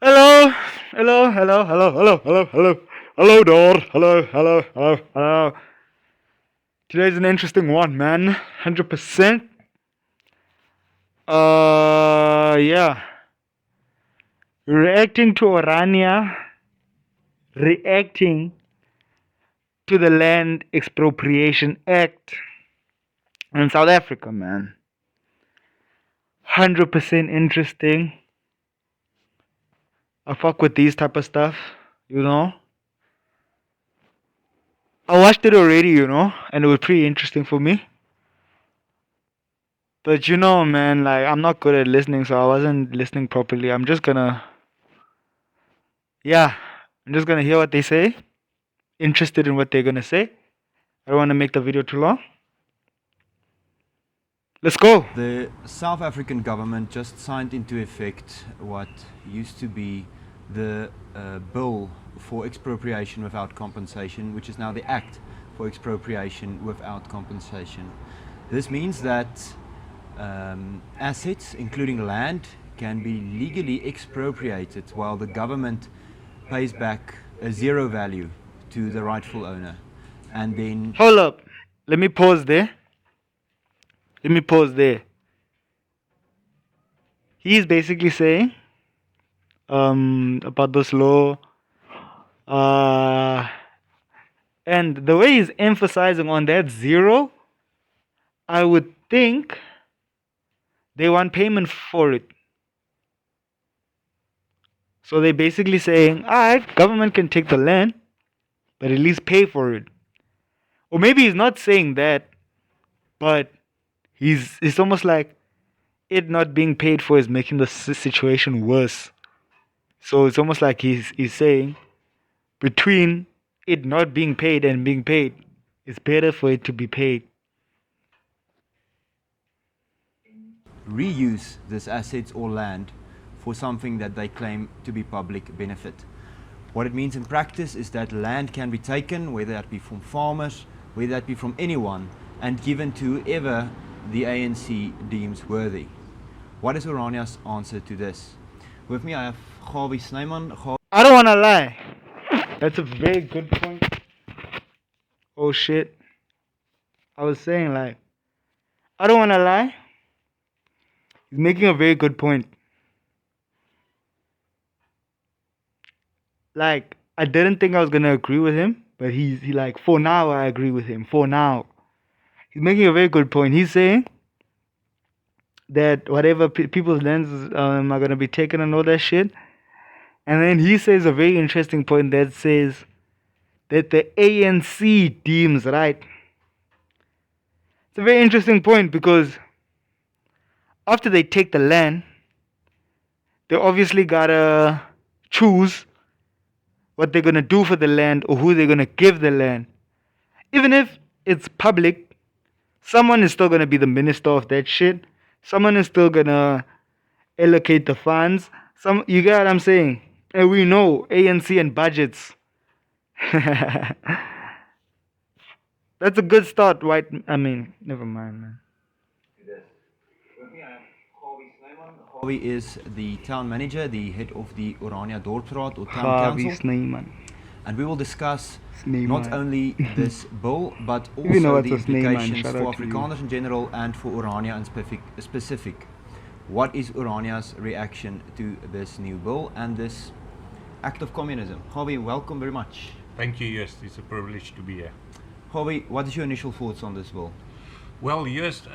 Hello, hello, door, hello. Today's an interesting one, man. 100%. Yeah. Reacting to ORANIA, reacting to the Land Expropriation Act in South Africa, man. 100% interesting. I fuck with these type of stuff, you know. I watched it already, you know, and it was pretty interesting for me. But you know, man, like I'm not good at listening, so I wasn't listening properly. I'm just gonna hear what they say. Interested in what they're gonna say. I don't wanna make the video too long. Let's go. The South African government just signed into effect what used to be the bill for expropriation without compensation, which is now the Act for expropriation without compensation. This means that assets, including land, can be legally expropriated while the government pays back a zero value to the rightful owner. And then... Hold up. Let me pause there. He's basically saying about this law, and the way he's emphasizing on that zero, I would think they want payment for it. So they're basically saying, alright, government can take the land, but at least pay for it. Or maybe he's not saying that, but it's almost like it not being paid for is making the situation worse. So it's almost like he's saying between it not being paid and being paid, it's better for it to be paid. Reuse this assets or land for something that they claim to be public benefit. What it means in practice is that land can be taken, whether that be from farmers, whether that be from anyone, and given to whoever the ANC deems worthy. What is ORANIA's answer to this? With me I have Gawie Snyman. I don't want to lie. That's a very good point. Oh shit. I was saying, like, I don't want to lie. He's making a very good point. Like, I didn't think I was gonna agree with him, but he like, for now I agree with him. For now. He's making a very good point. He's saying that whatever people's lands are gonna be taken and all that shit. And then he says a very interesting point that says that the ANC deems right. It's a very interesting point because after they take the land, they obviously gotta choose what they're gonna do for the land or who they're gonna give the land. Even if it's public, someone is still gonna be the minister of that shit. Someone is still gonna allocate the funds. You get what I'm saying? And we know ANC and budgets. That's a good start, right? I mean, never mind, man. Gawie is the town manager, the head of the Orania Dorpsraad or town council. And we will discuss not only this bill, but also the implications for Afrikaners in general and for Orania in specific. What is Orania's reaction to this new bill and this act of communism? Gawie, welcome very much. Thank you, Joost. It's a privilege to be here. Gawie, what is your initial thoughts on this bill? Well, Joost,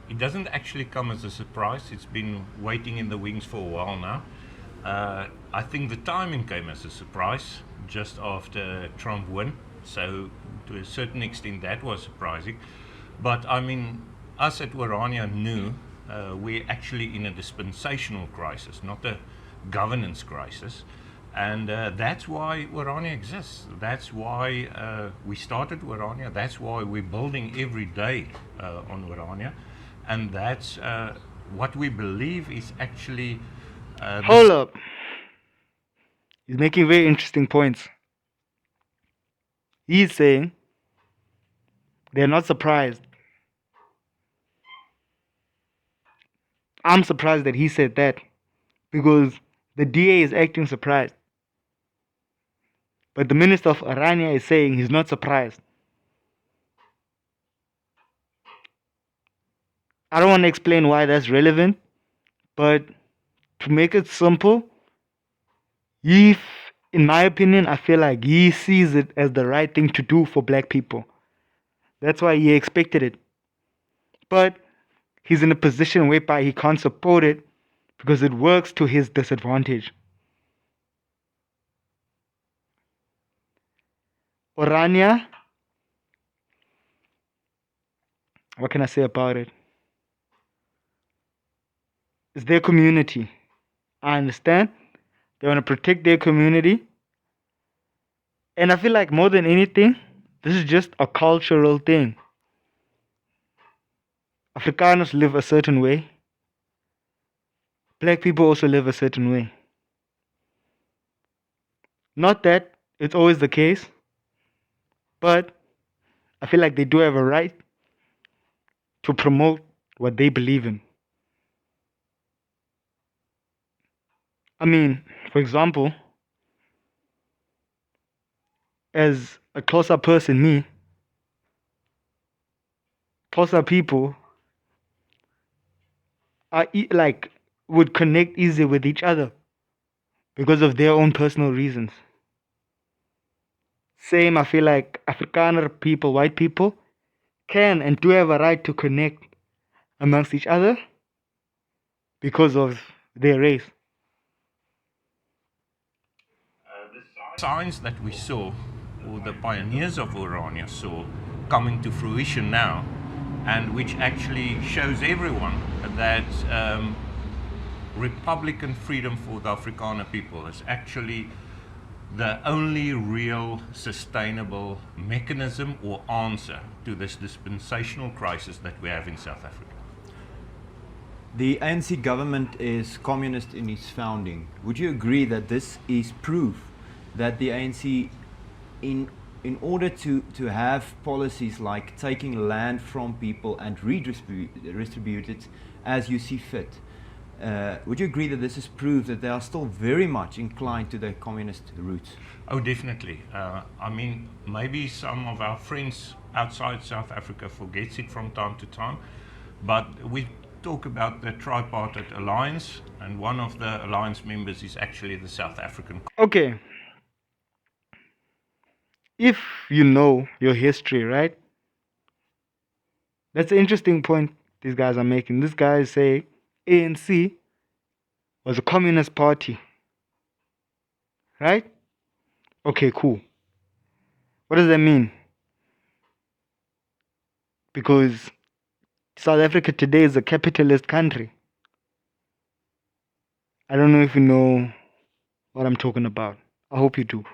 it doesn't actually come as a surprise. It's been waiting in the wings for a while now. I think the timing came as a surprise just after Trump won. So to a certain extent that was surprising. But I mean, us at Orania knew we're actually in a dispensational crisis, not a governance crisis. And that's why Orania exists. That's why we started Orania. That's why we're building every day on Orania. And that's what we believe is actually... Hold up. He's making very interesting points. He's saying they're not surprised. I'm surprised that he said that. because the DA is acting surprised. But the Minister of ORANIA is saying he's not surprised. I don't want to explain why that's relevant, but to make it simple, in my opinion, I feel like he sees it as the right thing to do for black people. That's why he expected it. But he's in a position whereby he can't support it because it works to his disadvantage. ORANIA, what can I say about it? It's their community. I understand. They want to protect their community. And I feel like more than anything, this is just a cultural thing. Afrikaners live a certain way. Black people also live a certain way. Not that it's always the case, but I feel like they do have a right to promote what they believe in. I mean, for example, as a closer person, me, closer people are would connect easy with each other because of their own personal reasons. Same, I feel like Afrikaner people, white people, can and do have a right to connect amongst each other because of their race. The signs that we saw, or the pioneers of ORANIA saw, coming to fruition now, and which actually shows everyone that Republican freedom for the Afrikaner people is actually the only real sustainable mechanism or answer to this dispensational crisis that we have in South Africa. The ANC government is communist in its founding. Would you agree that this is proof that the ANC, in order to have policies like taking land from people and redistribute it as you see fit, would you agree that this is proof that they are still very much inclined to their communist roots? Oh, definitely. I mean, maybe some of our friends outside South Africa forgets it from time to time, but we talk about the tripartite alliance, and one of the alliance members is actually the South African. Okay. If you know your history, right? That's an interesting point these guys are making. These guys say ANC was a communist party. Right? Okay, cool. What does that mean? Because South Africa today is a capitalist country. I don't know if you know what I'm talking about. I hope you do.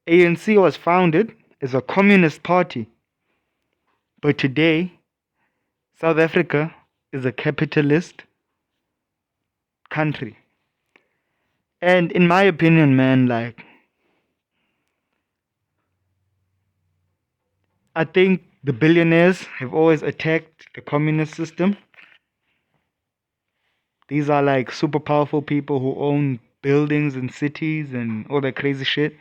ANC was founded as a communist party. But today, South Africa is a capitalist country. And in my opinion, man, I think the billionaires have always attacked the communist system. These are like super powerful people who own buildings and cities and all that crazy shit.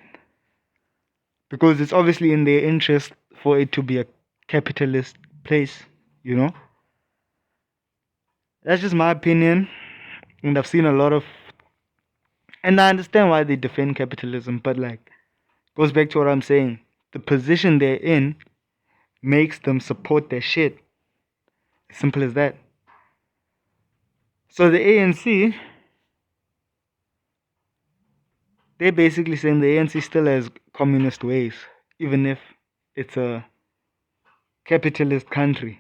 Because it's obviously in their interest for it to be a capitalist place, you know? That's just my opinion. And I've seen a lot of... And I understand why they defend capitalism, but goes back to what I'm saying. The position they're in makes them support their shit. Simple as that. So the ANC, they're basically saying the ANC still has communist ways, even if it's a capitalist country.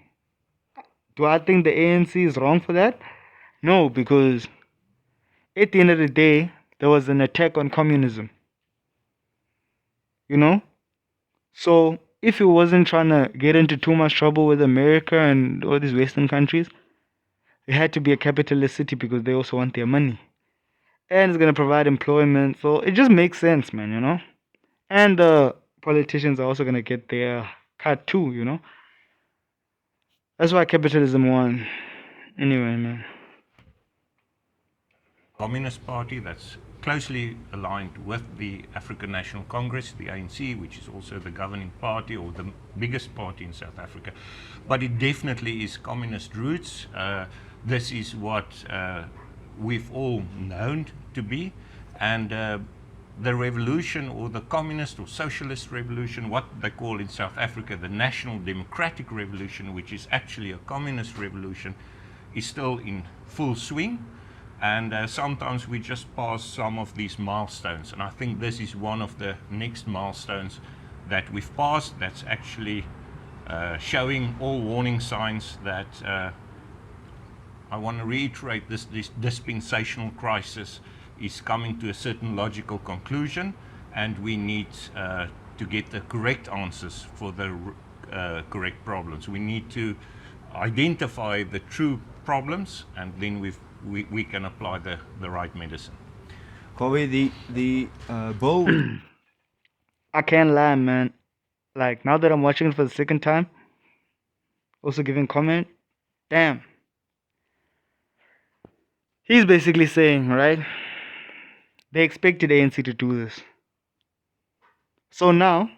Do I think the ANC is wrong for that? No, because at the end of the day, there was an attack on communism. You know? So if he wasn't trying to get into too much trouble with America and all these Western countries, it had to be a capitalist city because they also want their money. And it's going to provide employment. So it just makes sense, man, you know? And the politicians are also going to get their cut too, you know? That's why capitalism won. Anyway, man. Communist Party that's closely aligned with the African National Congress, the ANC, which is also the governing party or the biggest party in South Africa. But it definitely is communist roots. This is what we've all known to be. And the revolution, or the communist or socialist revolution, what they call in South Africa the National Democratic Revolution, which is actually a communist revolution, is still in full swing. And sometimes we just pass some of these milestones. And I think this is one of the next milestones that we've passed that's actually showing all warning signs that I want to reiterate this dispensational crisis is coming to a certain logical conclusion, and we need to get the correct answers for the correct problems. We need to identify the true problems, and then we can apply the right medicine. Kobe, the bill. I can't lie, man. Like, now that I'm watching it for the second time, also giving comment, damn. He's basically saying, right, they expected ANC to do this. So now,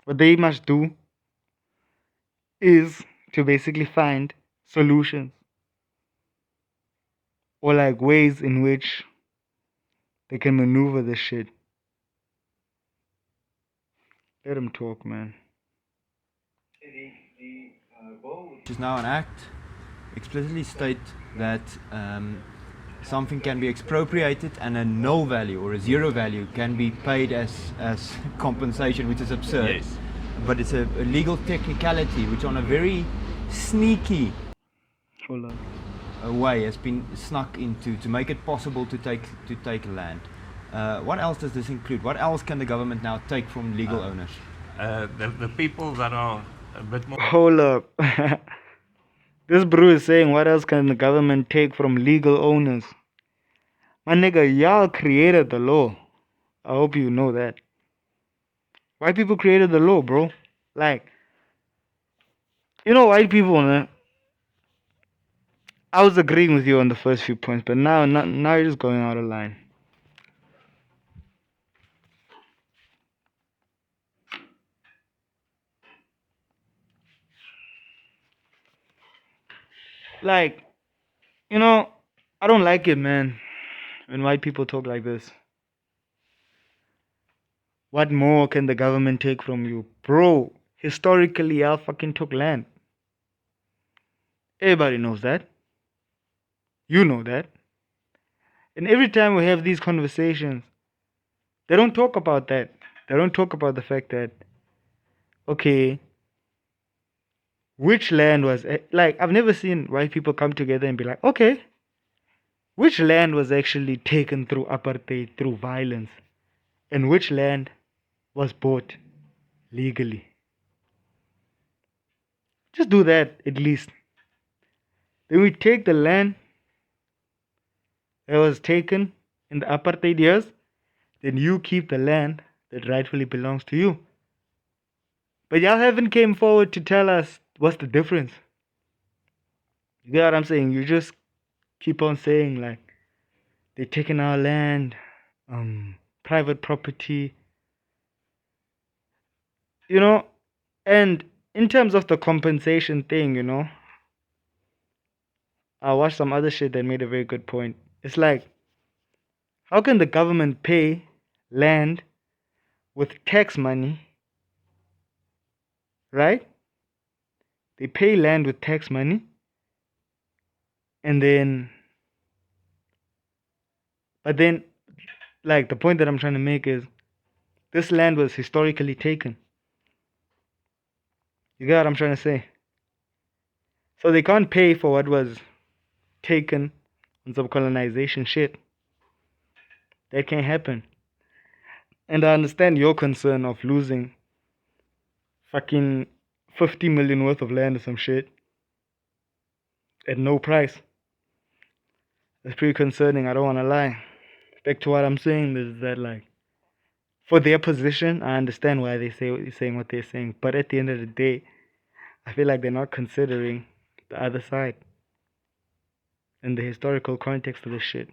what they must do is to basically find solutions, or like ways in which they can maneuver this shit. Let him talk, man. The bill, which is now an act, explicitly state that something can be expropriated and a null value or a zero value can be paid as compensation, which is absurd. Yes. But it's a legal technicality which on a very sneaky way has been snuck into to make it possible to take land. What else does this include? What else can the government now take from legal owners? The people that are a bit more... Hold up. This brew is saying, what else can the government take from legal owners? My nigga, y'all created the law. I hope you know that. White people created the law, bro. Like, you know, white people, man. I was agreeing with you on the first few points, but now you're just going out of line. Like, you know, I don't like it, man, when white people talk like this. What more can the government take from you? Bro, historically, y'all fucking took land. Everybody knows that. You know that. And every time we have these conversations, they don't talk about that. They don't talk about the fact that, okay, which land was, like, I've never seen white people come together and be like, okay, which land was actually taken through apartheid, through violence, and which land was bought legally? Just do that, at least. Then we take the land that was taken in the apartheid years, then you keep the land that rightfully belongs to you. But y'all haven't came forward to tell us what's the difference. You get what I'm saying? You just keep on saying, like, they're taking our land, private property, you know. And in terms of the compensation thing, you know, I watched some other shit that made a very good point. It's like, how can the government pay land with tax money, right? They pay land with tax money, and then, but then, like, the point that I'm trying to make is, this land was historically taken. You get what I'm trying to say? So they can't pay for what was taken on some colonization shit. That can't happen. And I understand your concern of losing fucking 50 million worth of land or some shit at no price. That's pretty concerning, I don't want to lie. Back to what I'm saying is that, like, for their position, I understand why they're saying what they're saying. But at the end of the day, I feel like they're not considering the other side and the historical context of this shit.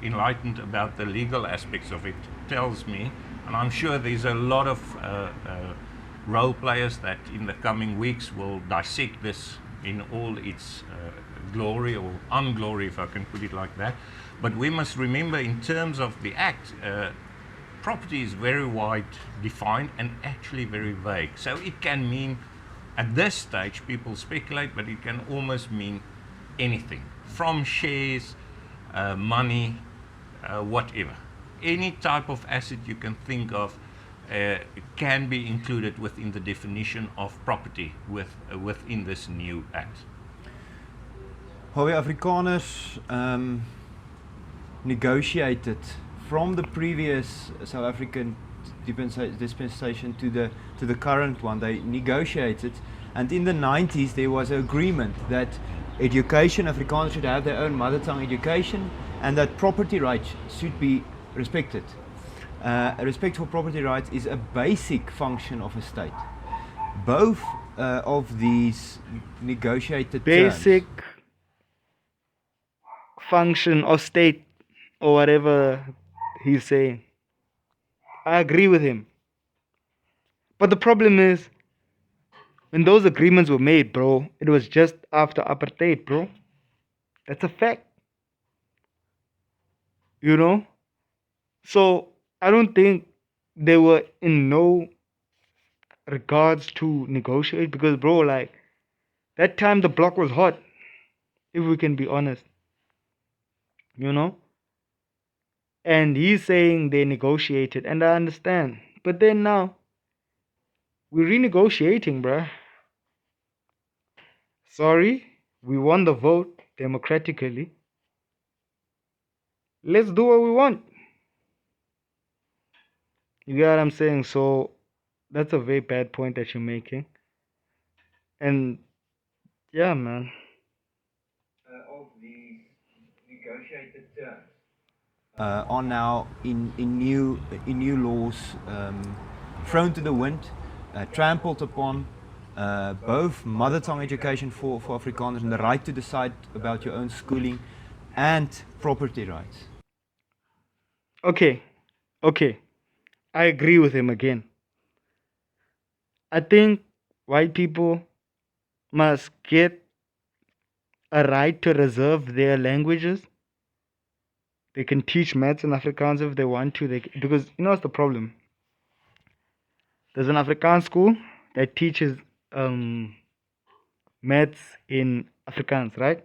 enlightened about the legal aspects of it tells me, and I'm sure there's a lot of role players that in the coming weeks will dissect this in all its glory or unglory, if I can put it like that. But we must remember, in terms of the Act, property is very wide defined and actually very vague. So it can mean, at this stage, people speculate, but it can almost mean anything, from shares, money, whatever. Any type of asset you can think of can be included within the definition of property within this new Act. How Afrikaners negotiated from the previous South African dispensation to the current one. They negotiated, and in the 90s there was an agreement that education, Afrikaners should have their own mother tongue education, and that property rights should be respected. Respect for property rights is a basic function of a state. Both of these negotiated basic terms, function of state, or whatever he's saying, I agree with him. But the problem is, when those agreements were made, bro, it was just after apartheid, bro. That's a fact. You know? So I don't think they were in no regards to negotiate, because, bro, like, that time the block was hot, if we can be honest. You know? And he's saying they negotiated, and I understand. But then now, we're renegotiating, bruh. Sorry, we won the vote democratically. Let's do what we want. You get what I'm saying? So, that's a very bad point that you're making. And, yeah, man. of these negotiated terms are now in new laws, thrown to the wind, trampled upon. Both mother tongue education for Afrikaners and the right to decide about your own schooling and property rights. Okay. I agree with him again. I think white people must get a right to reserve their languages. They can teach maths in Afrikaans if they want to. Because you know what's the problem? There's an Afrikaans school that teaches maths in Afrikaans, right?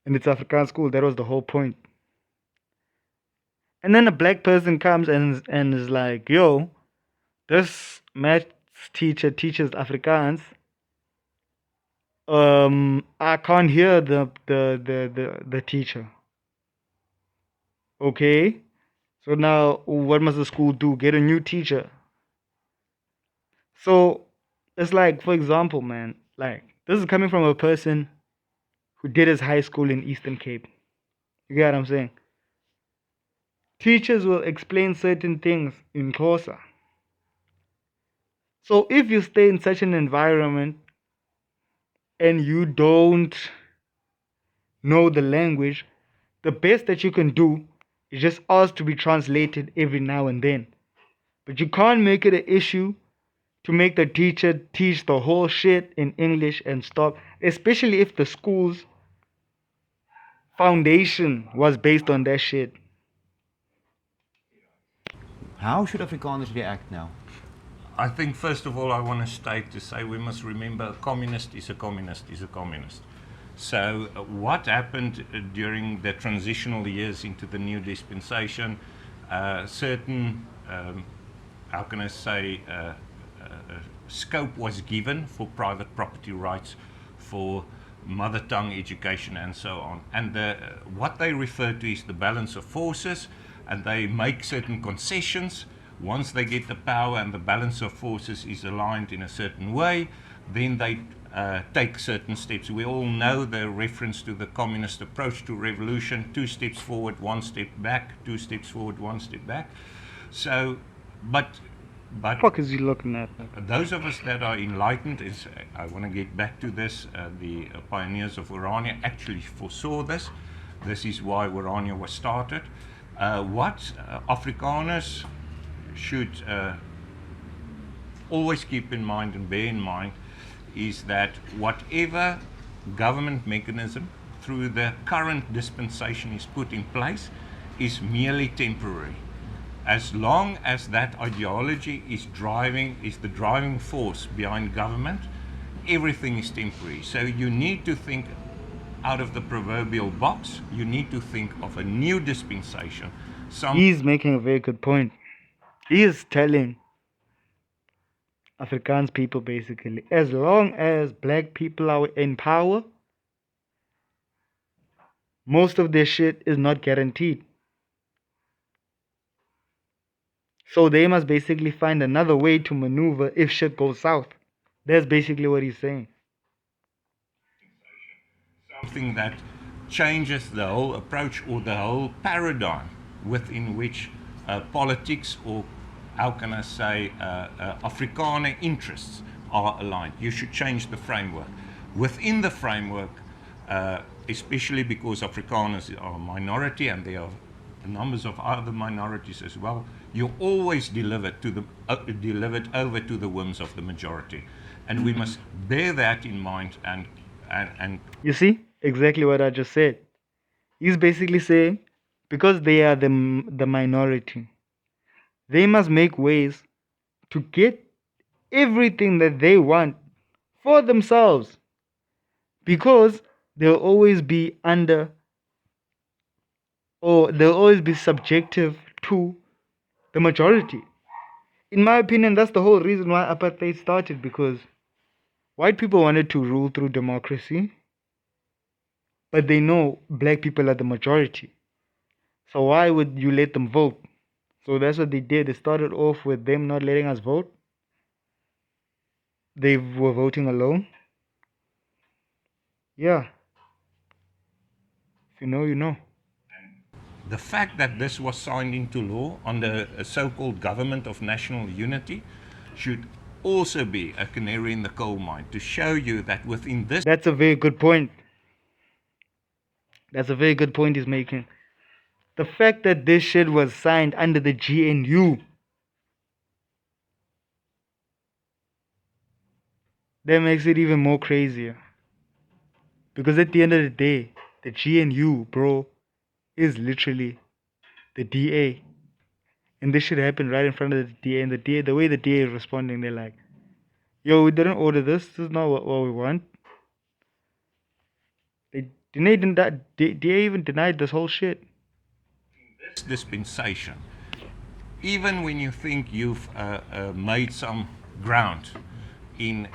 And it's Afrikaans school. That was the whole point. And then a black person comes and is like, yo, this maths teacher teaches Afrikaans. I can't hear the teacher. Okay, so now what must the school do? Get a new teacher. So it's like, for example, man, like, this is coming from a person who did his high school in Eastern Cape. You get what I'm saying? Teachers will explain certain things in Xhosa. So if you stay in such an environment and you don't know the language, the best that you can do is just ask to be translated every now and then. But you can't make it an issue to make the teacher teach the whole shit in English and stop, especially if the school's foundation was based on that shit. How should Afrikaners react now? I think, first of all, I want to say we must remember a communist is a communist is a communist. So what happened during the transitional years into the new dispensation, certain, how can I say, scope was given for private property rights, for mother tongue education and so on. And what they refer to is the balance of forces, and they make certain concessions. Once they get the power and the balance of forces is aligned in a certain way, then they take certain steps. We all know the reference to the communist approach to revolution: 2 steps forward, 1 step back, 2 steps forward, 1 step back. So, but what the fuck is he looking at? Those of us that are enlightened, I want to get back to this, the pioneers of ORANIA actually foresaw this. This is why ORANIA was started. What Afrikaners should always keep in mind and bear in mind is that whatever government mechanism through the current dispensation is put in place is merely temporary. As long as that ideology is the driving force behind government, everything is temporary. So you need to think out of the proverbial box. You need to think of a new dispensation. He's making a very good point. He is telling Afrikaans people basically, as long as black people are in power, most of their shit is not guaranteed. So they must basically find another way to maneuver if shit goes south. That's basically what he's saying. Something that changes the whole approach or the whole paradigm within which politics, or how can I say, Afrikaner interests are aligned. You should change the framework. Within the framework, especially because Afrikaners are a minority and there are numbers of other minorities as well, you always delivered over to the whims of the majority. And we must bear that in mind and you see, exactly what I just said. He's basically saying, because they are the minority, they must make ways to get everything that they want for themselves, because they'll always be under, or they'll always be subjective to the majority. In my opinion, that's the whole reason why apartheid started, because white people wanted to rule through democracy, but they know black people are the majority. So why would you let them vote? So that's what they did. They started off with them not letting us vote. They were voting alone. Yeah. If you know, you know. The fact that this was signed into law under a so-called government of national unity should also be a canary in the coal mine to show you that within this... That's a very good point. That's a very good point he's making. The fact that this shit was signed under the GNU, that makes it even more crazier. Because at the end of the day, the GNU, bro, is literally the DA. And this shit happened right in front of the DA. And the way the DA is responding, they're like, yo, we didn't order this. This is not what we want. DA even denied this whole shit. This dispensation, even when you think you've made some ground in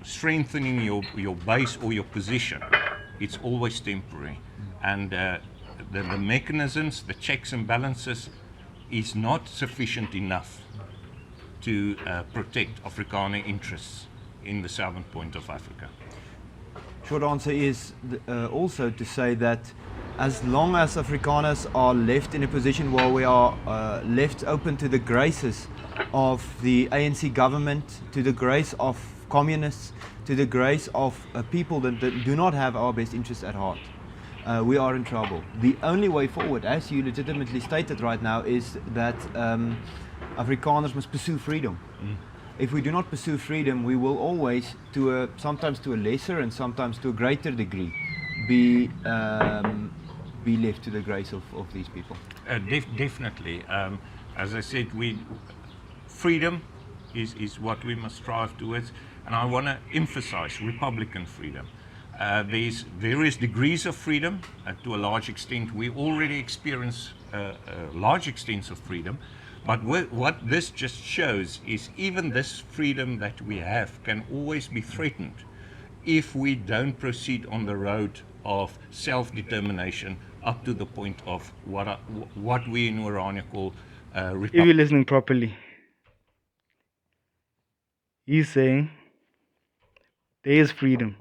strengthening your base or your position, it's always temporary. And the mechanisms, the checks and balances is not sufficient enough to protect Afrikaner interests in the southern point of Africa. Short answer is also to say that as long as Afrikaners are left in a position where we are left open to the graces of the ANC government, to the grace of communists, to the grace of people that do not have our best interests at heart, we are in trouble. The only way forward, as you legitimately stated right now, is that Afrikaners must pursue freedom. If we do not pursue freedom, we will always, sometimes to a lesser and sometimes to a greater degree, be left to the grace of these people. Definitely. As I said, freedom is what we must strive towards, and I want to emphasize Republican freedom. There's various degrees of freedom. To a large extent, we already experience large extents of freedom. But what this just shows is even this freedom that we have can always be threatened if we don't proceed on the road of self-determination up to the point of what we in ORANIA call if you're listening properly, he's saying there is freedom,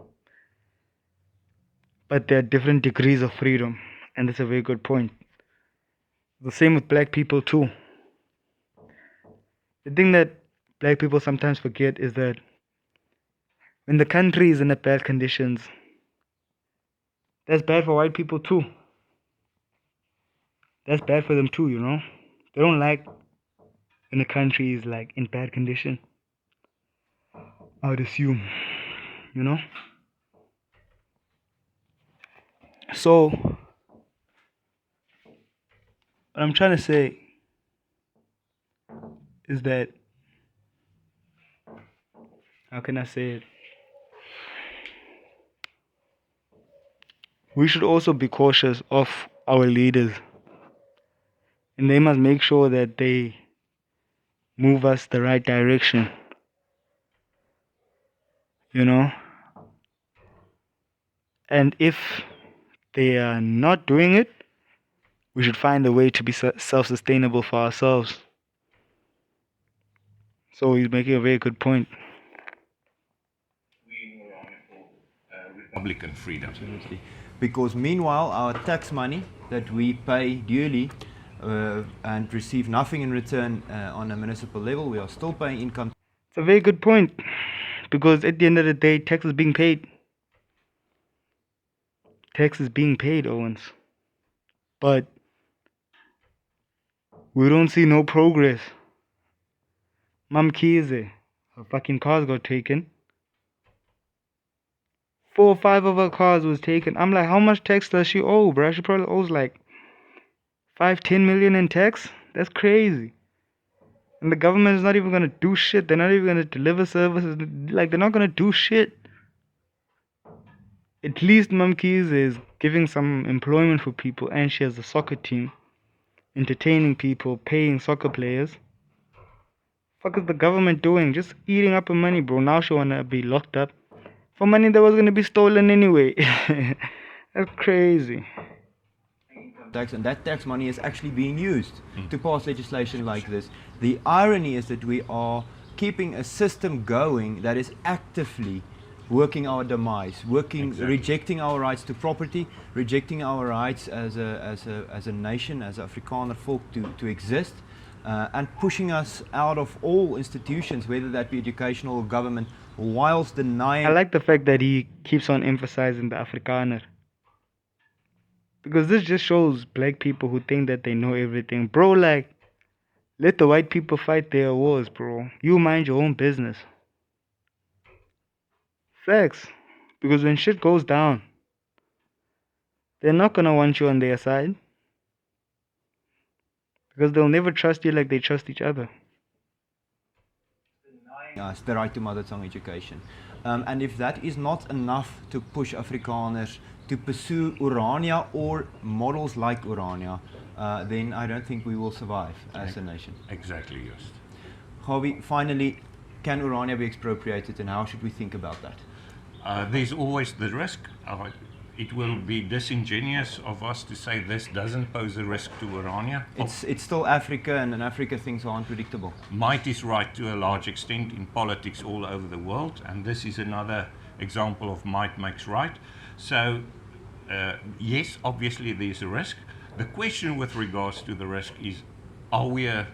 but there are different degrees of freedom, and that's a very good point. The same with black people too. The thing that black people sometimes forget is that when the country is in a bad conditions, That's bad for white people too. That's bad for them too, you know. They don't like when the country is like in bad condition. I would assume, you know. So, what I'm trying to say is that, how can I say it? We should also be cautious of our leaders, and they must make sure that they move us the right direction, you know. And if they are not doing it, we should find a way to be self-sustainable for ourselves. So he's making a very good point. Republican freedom. Absolutely. Because meanwhile, our tax money that we pay dearly and receive nothing in return on a municipal level, we are still paying income. It's a very good point. Because at the end of the day, tax is being paid. Tax is being paid, Owens. But we don't see no progress. Mam Kize, her fucking cars got taken. 4 or 5 of her cars was taken. I'm like, how much tax does she owe, bro? She probably owes like 5-10 million in tax. That's crazy. And the government is not even gonna do shit. They're not even gonna deliver services. Like, they're not gonna do shit. At least Mam Kize is giving some employment for people, and she has a soccer team, entertaining people, paying soccer players. Fuck is the government doing? Just eating up her money, bro. Now she wanna be locked up for money that was gonna be stolen anyway. That's crazy. Tax, and that tax money is actually being used to pass legislation like this. The irony is that we are keeping a system going that is actively working our demise, rejecting our rights to property, rejecting our rights as a nation, as Afrikaner folk to exist, and pushing us out of all institutions, whether that be educational or government, whilst denying. I like the fact that he keeps on emphasizing the Afrikaner. Because this just shows black people who think that they know everything. Bro, like, let the white people fight their wars, bro. You mind your own business. Facts. Because when shit goes down, they're not gonna want you on their side. Because they'll never trust you like they trust each other. Us the right to mother tongue education. And if that is not enough to push Afrikaners to pursue ORANIA or models like ORANIA, then I don't think we will survive as a nation. Exactly, yes. Gawie, finally, can ORANIA be expropriated, and how should we think about that? There's always the risk. It will be disingenuous of us to say this doesn't pose a risk to ORANIA. It's still Africa, and in Africa things are unpredictable. Might is right to a large extent in politics all over the world, and this is another example of might makes right. So, yes, obviously there's a risk. The question with regards to the risk is, are we a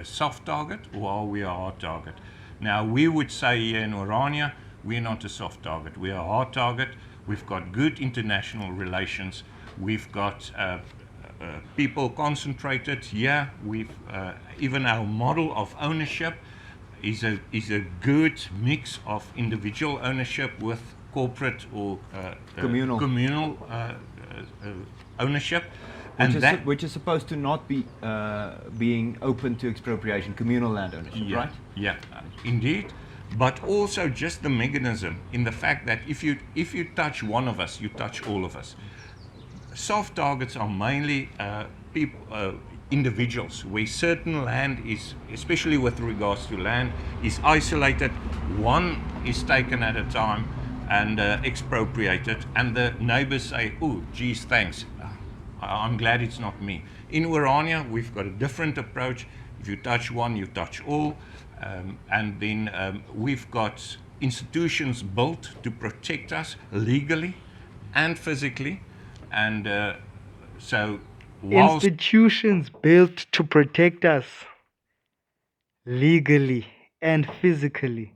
soft target or are we a hard target? Now, we would say here in ORANIA, we're not a soft target, we're a hard target. We've got good international relations. We've got people concentrated here. We've even our model of ownership is a good mix of individual ownership with corporate or communal ownership, which is supposed to not be being open to expropriation, communal land ownership, right? Yeah, indeed. But also just the mechanism in the fact that if you touch one of us, you touch all of us. Soft targets are mainly individuals, where certain land is, especially with regards to land, is isolated. One is taken at a time and expropriated, and the neighbors say, "Oh, geez, thanks. I'm glad it's not me." In ORANIA, we've got a different approach. If you touch one, you touch all. And then we've got institutions built to protect us legally and physically. And so institutions built to protect us legally and physically.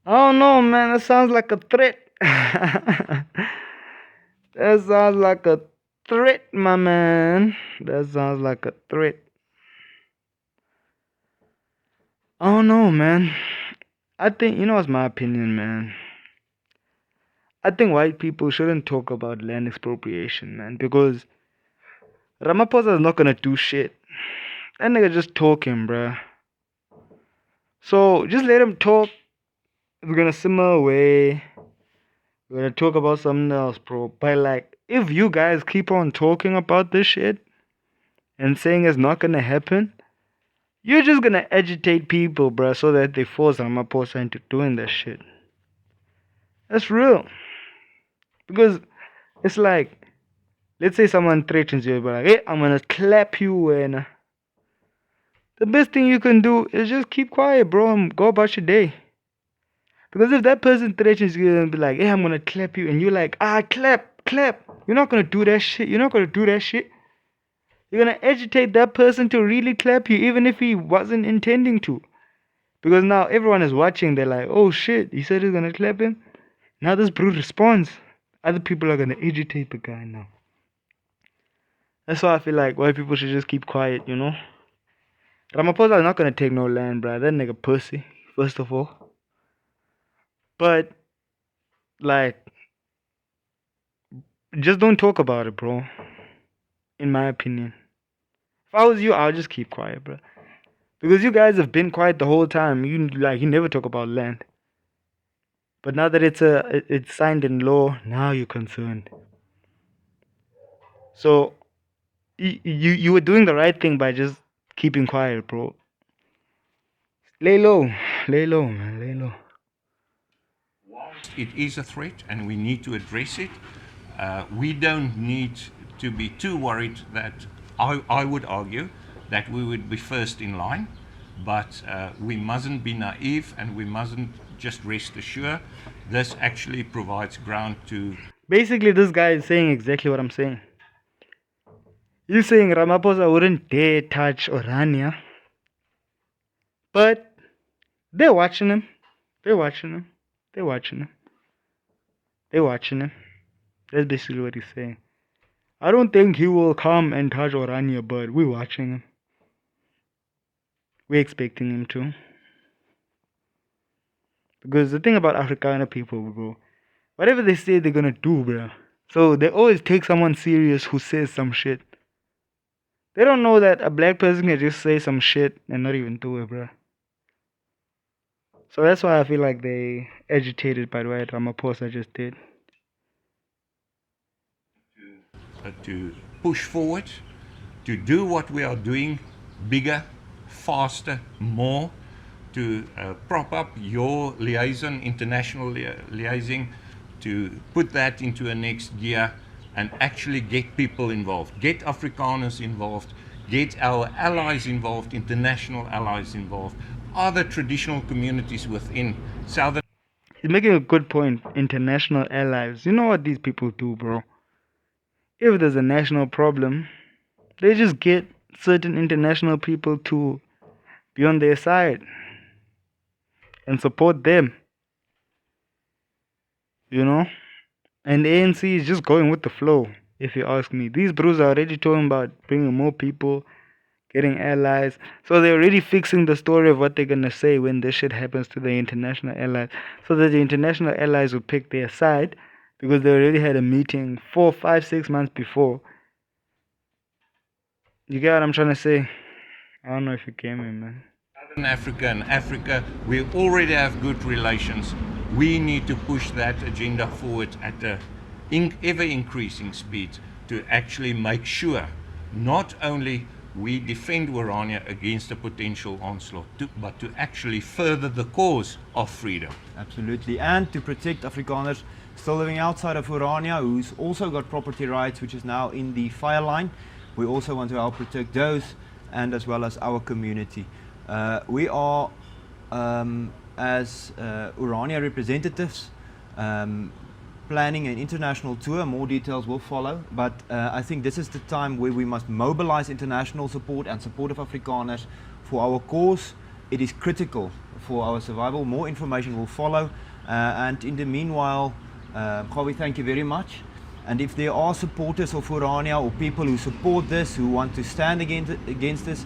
I don't know, man. That sounds like a threat. That sounds like a threat, my man. That sounds like a threat. I don't know, man. I think, it's my opinion, man. I think white people shouldn't talk about land expropriation, man, because Ramaphosa is not gonna do shit. That nigga just talking, bruh. So just let him talk. We're gonna simmer away. We're gonna talk about something else, bro. But like, if you guys keep on talking about this shit and saying it's not gonna happen, you're just gonna agitate people, bruh, so that they force Ramaphosa into doing that shit. That's real. Because it's like, let's say someone threatens you, but like, hey, I'm gonna clap you, and the best thing you can do is just keep quiet, bro, and go about your day. Because if that person threatens you and be like, hey, I'm gonna clap you, and you're like, clap, you're not gonna do that shit. You're not gonna do that shit. You're gonna agitate that person to really clap you, even if he wasn't intending to. Because now everyone is watching, they're like, oh shit, he said he's gonna clap him. Now this brute responds. Other people are gonna agitate the guy now. That's why I feel like white people should just keep quiet, Ramaphosa is not gonna take no land, bruh. That nigga pussy, first of all. But, like, just don't talk about it, bro. In my opinion. If I was you, I would just keep quiet, bro. Because you guys have been quiet the whole time. You never talk about land. But now that it's signed in law, now you're concerned. So you were doing the right thing by just keeping quiet, bro. Lay low, man, lay low. It is a threat, and we need to address it. We don't need to be too worried that I would argue that we would be first in line, but we mustn't be naive, and we mustn't just rest assured. This actually provides ground to... Basically, this guy is saying exactly what I'm saying. He's saying Ramaphosa wouldn't dare touch ORANIA, but they're watching him. They're watching him. That's basically what he's saying. I don't think he will come and touch ORANIA, but we're watching him. We're expecting him to. Because the thing about Afrikaner people, bro, whatever they say they're gonna do, bro. So they always take someone serious who says some shit. They don't know that a black person can just say some shit and not even do it, bro. So that's why I feel like they agitated by what Ramaphosa just did. To push forward, to do what we are doing bigger, faster, more, to prop up your liaison, international liaising, to put that into a next gear and actually get people involved, get Afrikaners involved, get our allies involved, international allies involved, other traditional communities within Southern... He's making a good point, international allies. You know what these people do, bro? If there's a national problem, they just get certain international people to be on their side and support them. And the ANC is just going with the flow, if you ask me. These bros are already talking about bringing more people, getting allies. So they're already fixing the story of what they're going to say when this shit happens to the international allies. So that the international allies will pick their side, because they already had a meeting 4, 5, 6 months before. You get what I'm trying to say? I don't know if you came in, man. Southern Africa and Africa, we already have good relations. We need to push that agenda forward at a ever increasing speed to actually make sure not only we defend ORANIA against a potential onslaught, but to actually further the cause of freedom. Absolutely, and to protect Afrikaners still living outside of ORANIA, who's also got property rights, which is now in the fire line. We also want to help protect those, and as well as our community. We are, as ORANIA representatives, planning an international tour. More details will follow, but I think this is the time where we must mobilize international support and support of Afrikaners for our cause. It is critical for our survival. More information will follow, and in the meanwhile, Gawie, thank you very much. And if there are supporters of ORANIA or people who support this, who want to stand against this,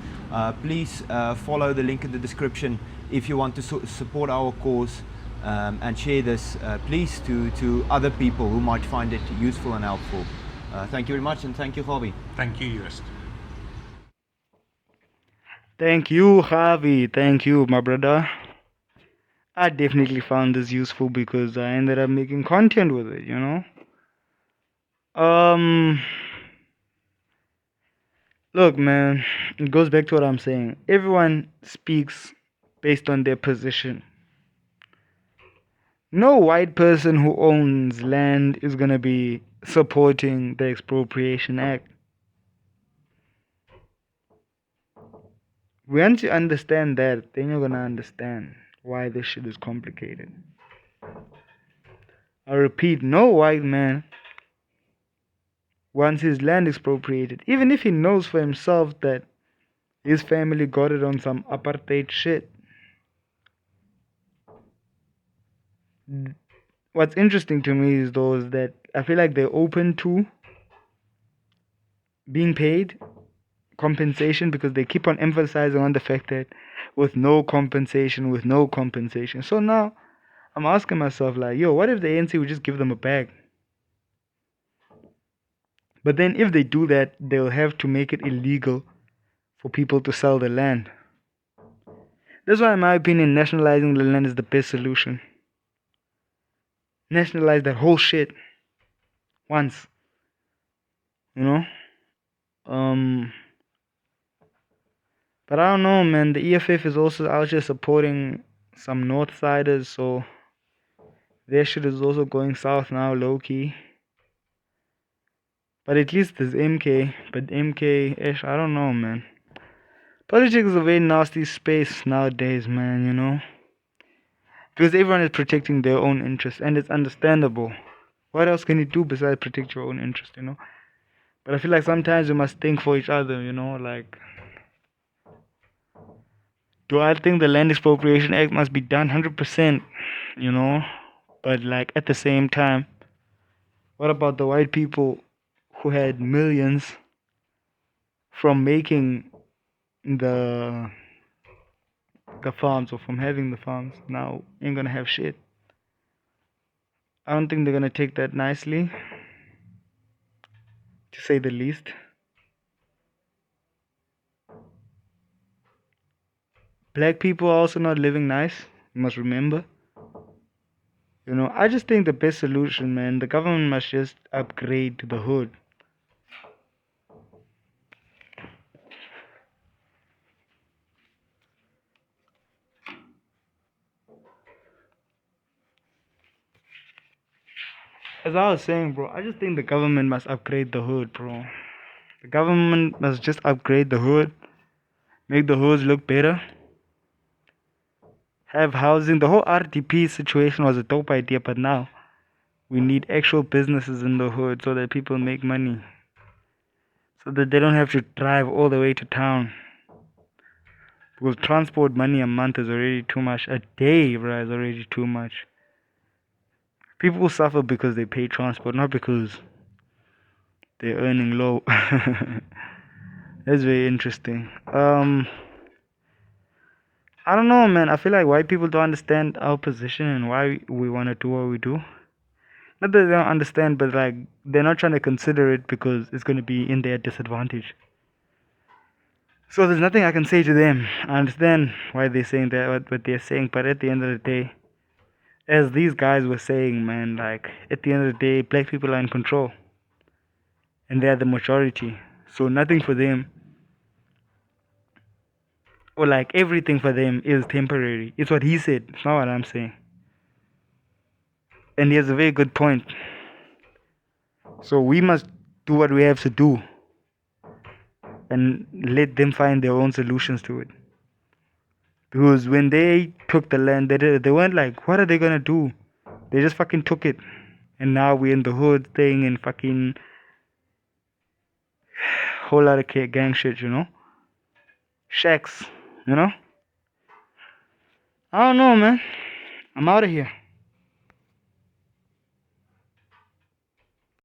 please follow the link in the description if you want to support our cause, and share this, please, to other people who might find it useful and helpful. Thank you very much, and thank you, Javi. Thank you, Joost. Thank you, Javi. Thank you, my brother. I definitely found this useful because I ended up making content with it, you know? Look, man, it goes back to what I'm saying. Everyone speaks based on their position. No white person who owns land is gonna be supporting the Expropriation Act. Once you understand that, then you're gonna understand why this shit is complicated. I repeat, no white man wants his land expropriated, even if he knows for himself that his family got it on some apartheid shit. What's interesting to me is those that I feel like they're open to being paid compensation because they keep on emphasizing on the fact that with no compensation. So now I'm asking myself, like, yo, what if the ANC would just give them a bag? But then if they do that, they'll have to make it illegal for people to sell the land. That's why, in my opinion, nationalizing the land is the best solution. Nationalize that whole shit once. You know? But I don't know, man. The EFF is also out here supporting some Northsiders, so their shit is also going south now, low-key. But at least there's MK. But MK-ish, I don't know, man. Politics is a very nasty space nowadays, man, you know? Because everyone is protecting their own interests, and it's understandable. What else can you do besides protect your own interest, you know? But I feel like sometimes we must think for each other, you know? Like, do I think the Land Expropriation Act must be done 100%, you know? But, like, at the same time, what about the white people who had millions from making the farms, or from having the farms, now ain't gonna have shit? I don't think they're gonna take that nicely, to say the least. Black people are also not living nice, you must remember. You know, I just think the best solution, man, the government must just upgrade to the hood. As I was saying, bro, I just think the government must upgrade the hood, bro. The government must just upgrade the hood, make the hoods look better, have housing. The whole RDP situation was a dope idea, but now we need actual businesses in the hood so that people make money, so that they don't have to drive all the way to town. Because transport money a month is already too much. A day, bro, is already too much. People suffer because they pay transport, not because they're earning low. That's very interesting. I don't know, man. I feel like white people don't understand our position and why we want to do what we do. Not that they don't understand, but like they're not trying to consider it because it's going to be in their disadvantage. So there's nothing I can say to them. I understand why they're saying that, what they're saying, but at the end of the day, as these guys were saying, man, like at the end of the day, black people are in control, and they're the majority. So nothing for them, or like everything for them, is temporary. It's what he said. It's not what I'm saying. And he has a very good point. So we must do what we have to do and let them find their own solutions to it. Because when they took the land, they weren't like, what are they gonna do? They just fucking took it. And now we're in the hood staying in fucking whole lot of gang shit, you know? Shacks, you know? I don't know, man. I'm out of here.